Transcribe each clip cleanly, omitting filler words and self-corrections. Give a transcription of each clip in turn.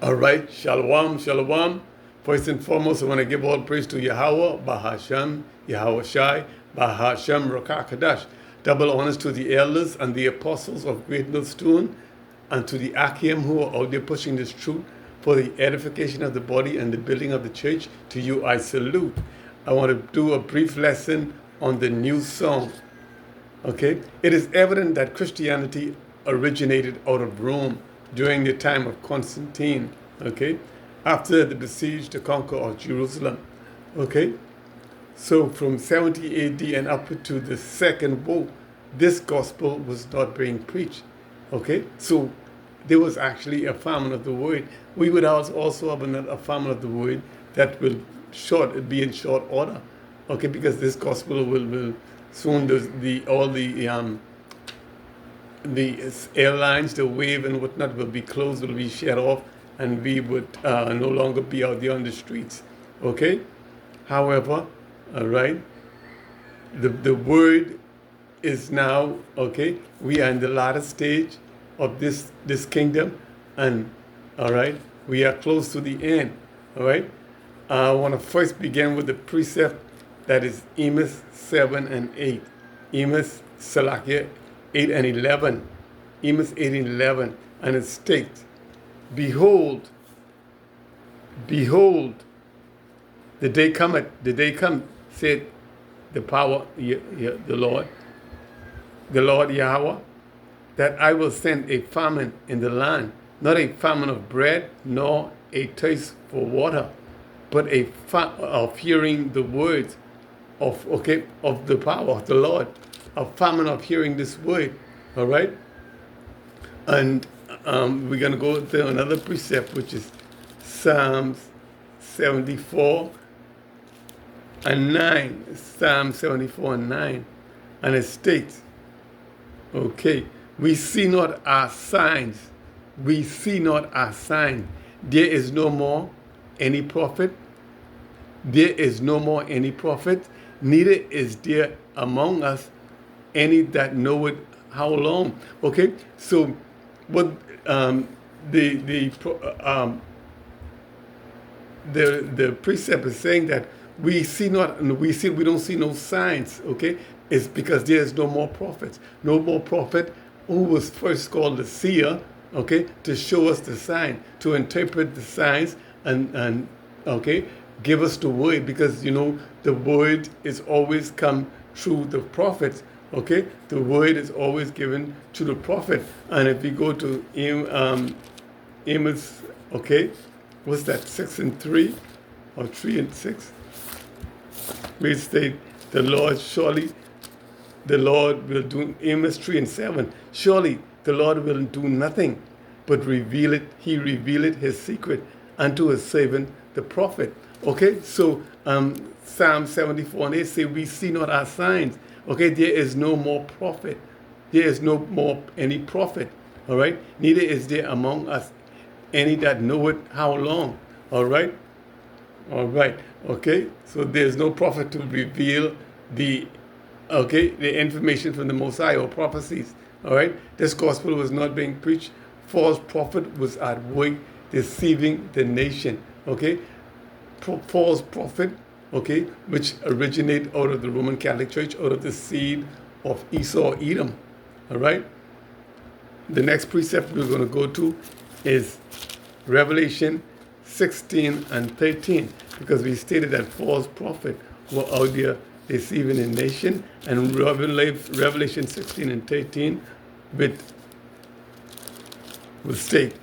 All right, shalom, shalom. First and foremost, I want to give all praise to Yahweh, Bahashem, Yahweh Shai, Bahashem, Rakakadash. Double honors to the elders and the apostles of Great Millstone, and to the Akim who are out there pushing this truth for the edification of the body and the building of the church. To you I salute. I want to do a brief lesson on the new song. Okay, it is evident that Christianity originated out of Rome during the time of Constantine. Okay, after the besiege, the conquer of Jerusalem. Okay, so from 70 A.D. and up to the Second War, this gospel was not being preached. Okay, so there was actually a famine of the word. We would also have a famine of the word that will be in short order. Okay, because this gospel will soon all the airlines, the wave and whatnot will be closed, will be shut off, and we would no longer be out there on the streets. Okay, however, all right, the word is now, okay, we are in the latter stage of this kingdom, and all right, we are close to the end. All right, I want to first begin with the precept that is Amos 7 and 8. Amos, Salakia 8 and 11. Amos 8 and 11. And it states, Behold, behold, the day come, said the power, the Lord Yahweh, that I will send a famine in the land, not a famine of bread, nor a thirst for water, but of hearing the words of the power of the Lord, a famine of hearing this word. All right, and we're gonna go to another precept, which is Psalms 74 and 9. Psalm 74 and 9, and it states, okay, we see not our signs. We see not our sign. There is no more any prophet. There is no more any prophet, neither is there among us any that knoweth how long. Okay, so what the precept is saying that we don't see no signs. Okay, it's because there is no more prophets, no more prophet who was first called the seer. Okay, to show us the sign, to interpret the signs, and okay, give us the word, because the word is always come through the prophets. Okay, the word is always given to the prophet. And if we go to Amos, okay, what's that, 6 and 3 or 3 and 6? We state, the Lord will do, Amos 3 and 7. Surely the Lord will do nothing but he revealed his secret unto his servant the prophet. Okay, so Psalm 74 and 8 say, we see not our signs. Okay, there is no more prophet. There is no more any prophet. All right, neither is there among us any that knoweth how long. All right, okay, so there's no prophet to reveal the information from the Most High or prophecies. All right, this gospel was not being preached. False prophet was at work deceiving the nation. Okay, false prophet, okay, which originate out of the Roman Catholic Church, out of the seed of Esau, Edom. All right, the next precept we're going to go to is Revelation 16 and 13, because we stated that false prophet were out there deceiving the nation. And Revelation 16 and 13 will state,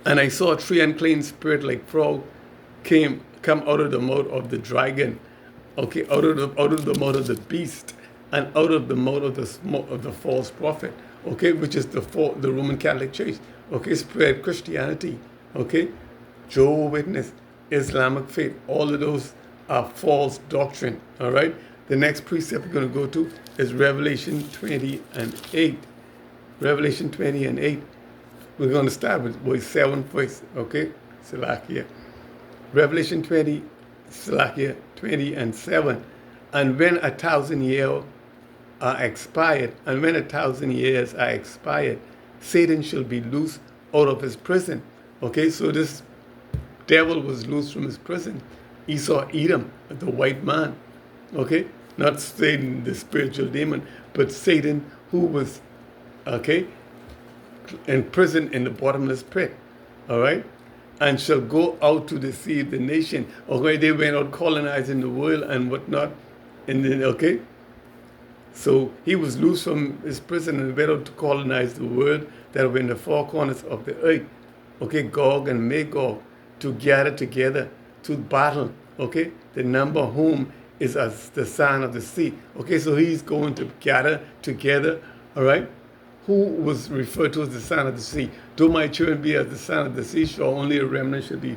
and I saw 3 unclean spirits like frog come out of the mouth of the dragon, okay, out of the mouth of the beast, and out of the mouth of the false prophet, okay, which is the Roman Catholic Church, okay, spread Christianity, okay, Jehovah's Witness, Islamic faith, all of those are false doctrine. All right, the next precept we're going to go to is Revelation 20 and 8. Revelation 20 and 8. We're going to start with 7 first, okay? Salakia. Revelation 20, Salakia 20 and 7. And when 1,000 years are expired, Satan shall be loosed out of his prison Okay, so this devil was loose from his prison. Esau Edom, the white man. Okay, not Satan, the spiritual demon, but Satan who was, okay, imprisoned in the bottomless pit. All right, and shall go out to deceive the nation. Okay, they went out colonizing the world and whatnot. And then, okay, so he was loose from his prison and went out to colonize the world that were in the four corners of the earth. Okay, Gog and Magog, to gather together, to battle. Okay, the number of whom is as the sand of the sea. Okay, so he's going to gather together. All right, who was referred to as the sand of the sea. Though my children be as the sand of the seashore, only a remnant shall be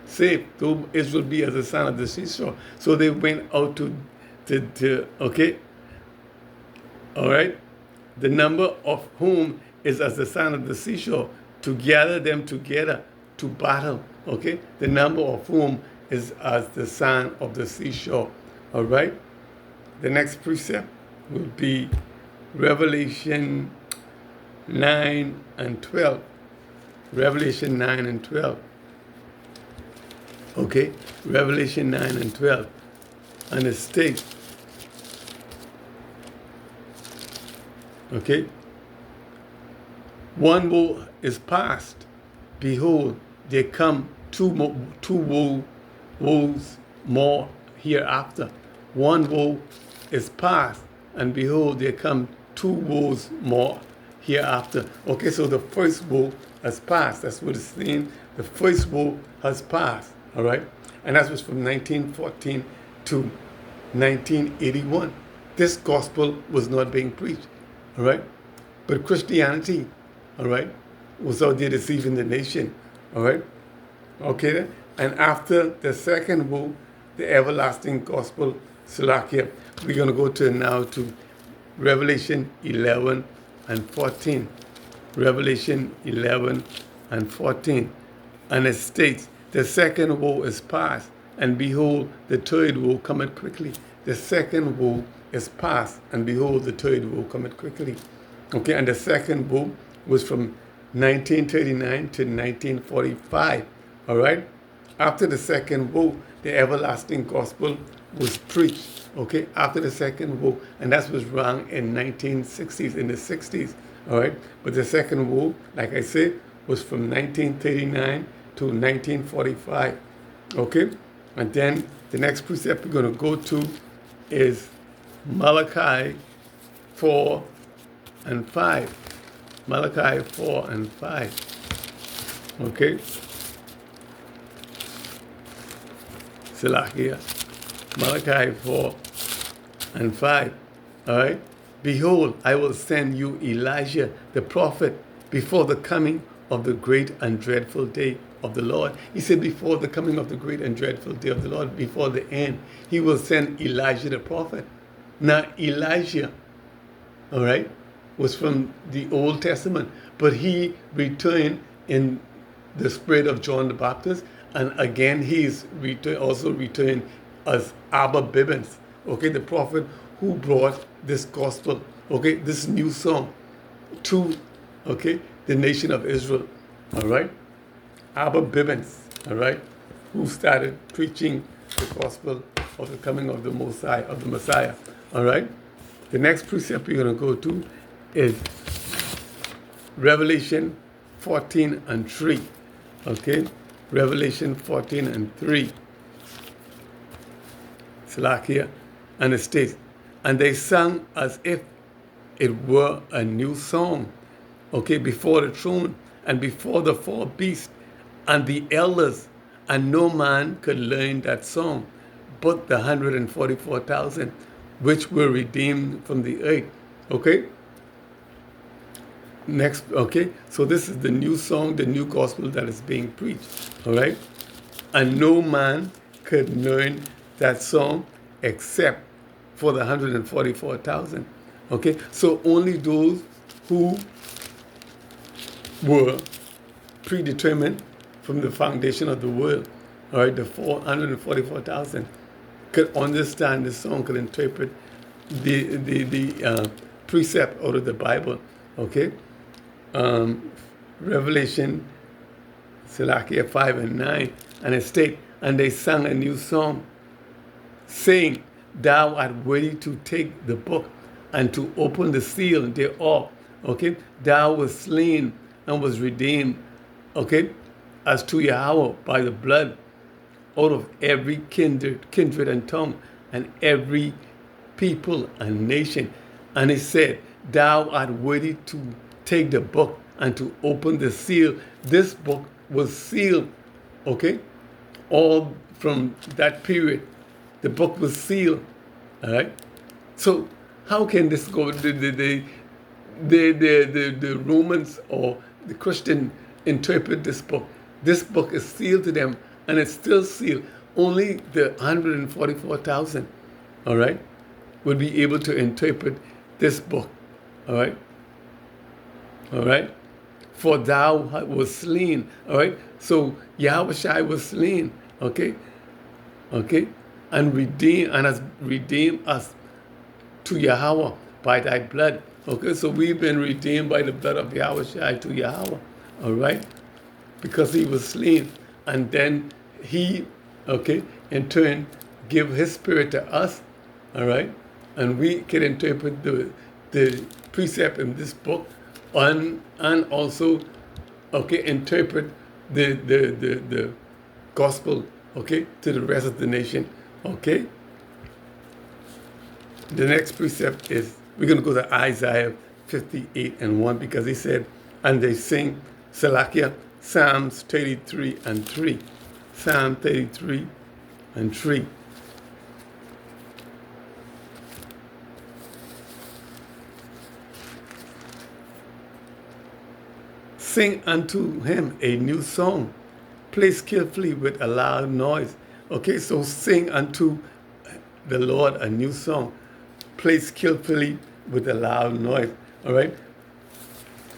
saved. Though Israel be as the sand of the seashore. So they went out to okay, all right, the number of whom is as the sand of the seashore, to gather them together to battle. Okay, the number of whom is as the sand of the seashore. All right, the next precept will be Revelation 9 and 12. Revelation 9 and 12. Okay, Revelation 9 and 12. And it states, okay, one woe is past. Behold, there come two woes more hereafter. One woe is past, and behold, there come two woes more hereafter. Okay, so the first woe has passed. That's what it's saying. The first woe has passed. All right, and that was from 1914 to 1981. This gospel was not being preached. All right, but Christianity, all right, was out there deceiving the nation. All right, okay then. And after the second woe, the everlasting gospel, Salakia, we're going to go to now to Revelation 11 and 14. Revelation 11 and 14. And it states, the second woe is past, and behold, the third woe cometh quickly. The second woe is past, and behold, the third woe cometh quickly. Okay, and the second woe was from 1939 to 1945. All right? After the second woe, the everlasting gospel was preached. Okay, after the second woe, and that was wrong in 1960s, in the 60s. All right, but the second woe, like I said, was from 1939 to 1945. Okay, and then the next precept we're going to go to is Malachi 4 and 5. Malachi 4 and 5. Okay. Salakia. Malachi 4 and 5. All right. Behold, I will send you Elijah, the prophet, before the coming of the great and dreadful day of the Lord. He said before the coming of the great and dreadful day of the Lord, before the end, he will send Elijah the prophet. Now, Elijah, all right, was from the Old Testament, but he returned in the spirit of John the Baptist, and again he's also returned as Abba Bibbins, okay, the prophet who brought this gospel, okay, this new song to, okay, the nation of Israel, all right, Abba Bibbins, all right, who started preaching the gospel of the coming of the Messiah, all right. The next precept we're going to go to is Revelation 14 and 3, okay, Revelation 14 and 3. Salakia, and it states, and they sang as if it were a new song, okay, before the throne and before the four beasts and the elders, and no man could learn that song but the 144,000 which were redeemed from the earth. Okay? Next, okay? So this is the new song, the new gospel that is being preached. All right? And no man could learn that song except for the 144,000. Okay? So only those who were predetermined from the foundation of the world, all right, the 444,000 could understand the song, could interpret the precept out of the Bible. Okay? Revelation Salakia 5 and 9, and it states, and they sang a new song, saying, Thou art worthy to take the book and to open the seal thereof. Okay, thou was slain and was redeemed. Okay, as to Yahweh by the blood out of every kindred and tongue and every people and nation. And he said, Thou art worthy to take the book and to open the seal. This book was sealed, okay? All from that period, the book was sealed, all right? So how can this go? The Romans or the Christian interpret this book. This book is sealed to them, and it's still sealed. Only the 144,000, all right, would be able to interpret this book, all right? All right? For thou was slain, all right? So Yahweh was slain, okay? Okay? And has redeemed us to Yahweh by thy blood. Okay, so we've been redeemed by the blood of Yahweh to Yahweh, all right? Because he was slain. And then he, okay, in turn, give his spirit to us, all right? And we can interpret the precept in this book and also, okay, interpret the gospel, okay, to the rest of the nation, okay? The next precept is, we're going to go to Isaiah 58 and 1, because he said, and they sing, Salakia, Psalms 33 and 3. Psalm 33 and 3. Sing unto him a new song. Play skillfully with a loud noise. Okay, so sing unto the Lord a new song. Play skillfully with a loud noise. All right?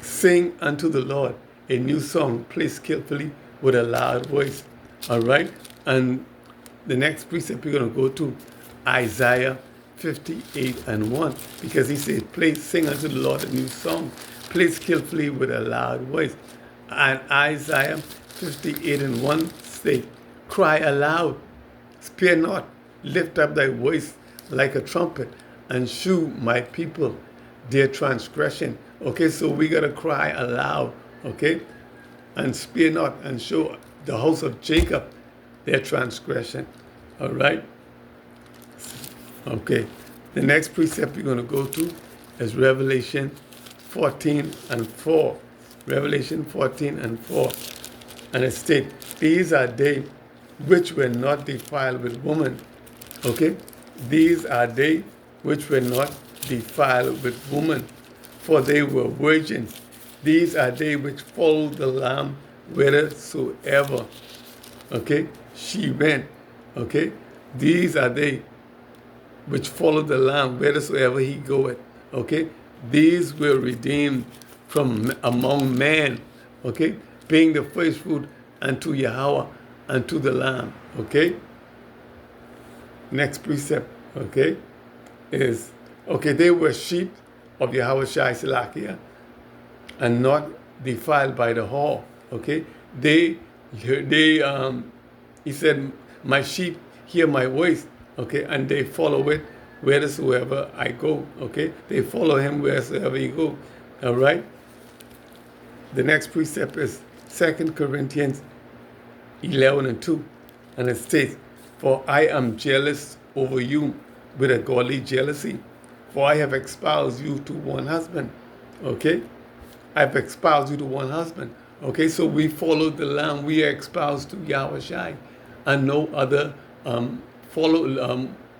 Sing unto the Lord a new song. Play skillfully with a loud voice. All right? And the next precept we're going to go to Isaiah 58 and 1, because he said, sing unto the Lord a new song. Play skillfully with a loud voice. And Isaiah 58 and 1 say, cry aloud, spare not, lift up thy voice like a trumpet, and shew my people their transgression. Okay, so we got to cry aloud, okay? And spare not, and show the house of Jacob their transgression. All right? Okay. The next precept we're going to go to is Revelation 14 and 4. Revelation 14 and 4. And it states, these are they which were not defiled with woman. Okay? These are they which were not defiled with woman, for they were virgins. These are they which followed the Lamb whithersoever, okay, she went. Okay? These are they which followed the Lamb whithersoever he goeth. Okay? These were redeemed from among men, okay, being the first fruit unto Yahweh and to the Lamb. Okay? Next precept, okay, is, okay, they were sheep of Yahweh Shai Salakia and not defiled by the whore. Okay? He said, my sheep hear my voice, okay, and they follow it wheresoever I go. Okay? They follow him wheresoever he go. All right? The next precept is 2 Corinthians 11 and 2. And it states, for I am jealous over you with a godly jealousy, for I have espoused you to one husband. Okay? I've espoused you to one husband. Okay, so we follow the Lamb. We are espoused to Yahweh Shai, and no other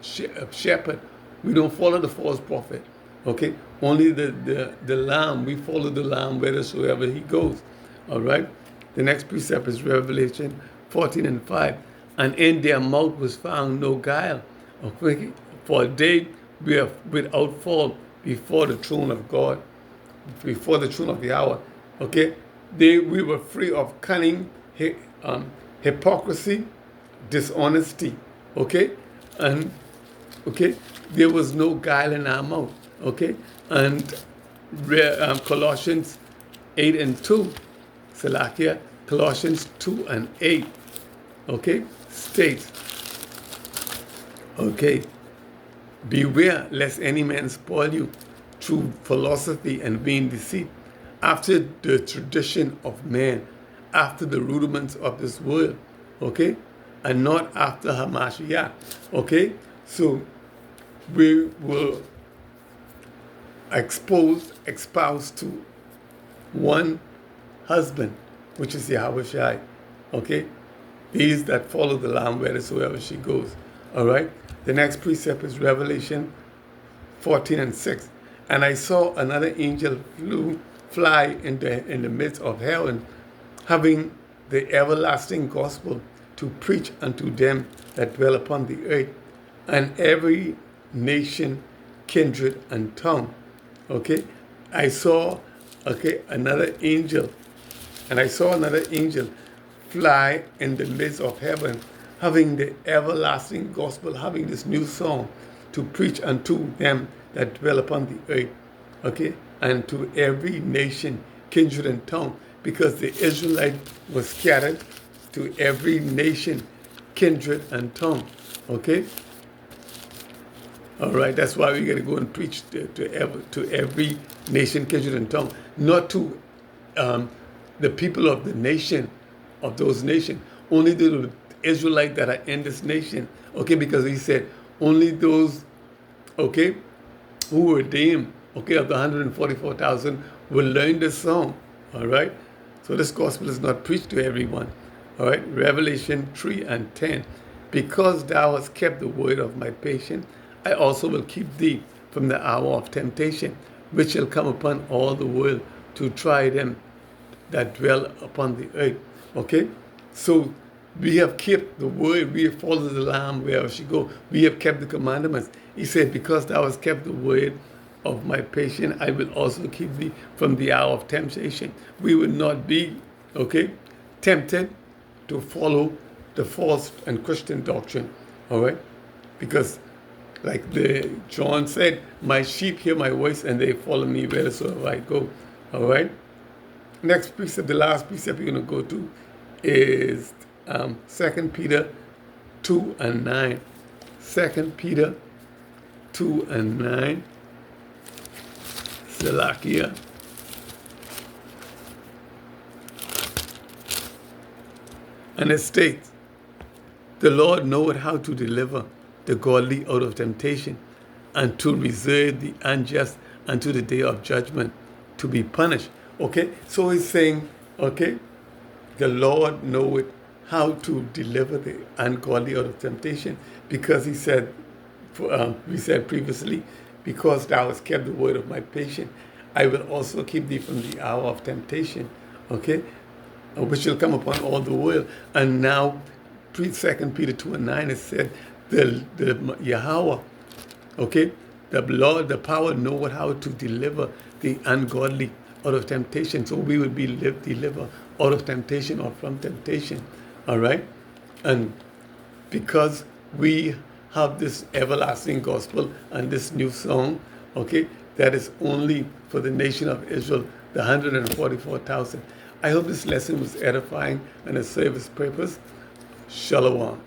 shepherd. We don't follow the false prophet. Okay, only the Lamb. We follow the Lamb whithersoever he goes. All right. The next precept is Revelation 14 and 5. And in their mouth was found no guile. Okay, for they were without fault before the throne of God, before the throne of Yahweh. Okay, we were free of cunning, hypocrisy, dishonesty. Okay, and okay, there was no guile in our mouth. Okay, and Colossians 8 and 2, Salakia, Colossians 2:8, okay, states, okay, beware lest any man spoil you through philosophy and vain deceit, after the tradition of man, after the rudiments of this world, okay, and not after Hamashiach, okay. So we will espouse to one husband, which is Yahweh Shai, okay? These that follow the Lamb wheresoever she goes, all right? The next precept is Revelation 14:6. And I saw another angel fly in the midst of heaven, having the everlasting gospel to preach unto them that dwell upon the earth, and every nation, kindred, and tongue. Okay, I saw, okay, another angel, and I saw another angel fly in the midst of heaven, having the everlasting gospel, having this new song to preach unto them that dwell upon the earth, okay, and to every nation, kindred, and tongue, because the Israelite was scattered to every nation, kindred, and tongue, okay. All right, that's why we got to go and preach to every nation, kindred, and tongue, not to the people of the nation, of those nations, only the Israelites that are in this nation, okay, because he said only those, okay, who were redeemed, okay, of the 144,000 will learn this song, all right. So this gospel is not preached to everyone, all right. Revelation 3:10, because thou hast kept the word of my patience, I also will keep thee from the hour of temptation, which shall come upon all the world to try them that dwell upon the earth. Okay? So we have kept the word, we have followed the Lamb wherever she go. We have kept the commandments. He said, because thou hast kept the word of my patience, I will also keep thee from the hour of temptation. We will not be, okay, tempted to follow the false and Christian doctrine. All right? Because like John said, my sheep hear my voice and they follow me wheresoever I go. All right? Next precept, the last precept we're going to go to is 2 Peter 2:9. 2 Peter 2:9. Salakia. And it states, the Lord knoweth how to deliver the godly out of temptation, and to reserve the unjust unto the day of judgment, to be punished. Okay, so he's saying, okay, the Lord knoweth how to deliver the ungodly out of temptation, because he said, we said previously, because thou hast kept the word of my patience, I will also keep thee from the hour of temptation, okay, which shall come upon all the world. And now, 2 Peter 2:9, it said, the Yahweh, okay, the Lord, the power, know how to deliver the ungodly out of temptation. So we will be delivered out of temptation or from temptation. All right? And because we have this everlasting gospel and this new song, okay, that is only for the nation of Israel, the 144,000. I hope this lesson was edifying and it served its purpose. Shalom.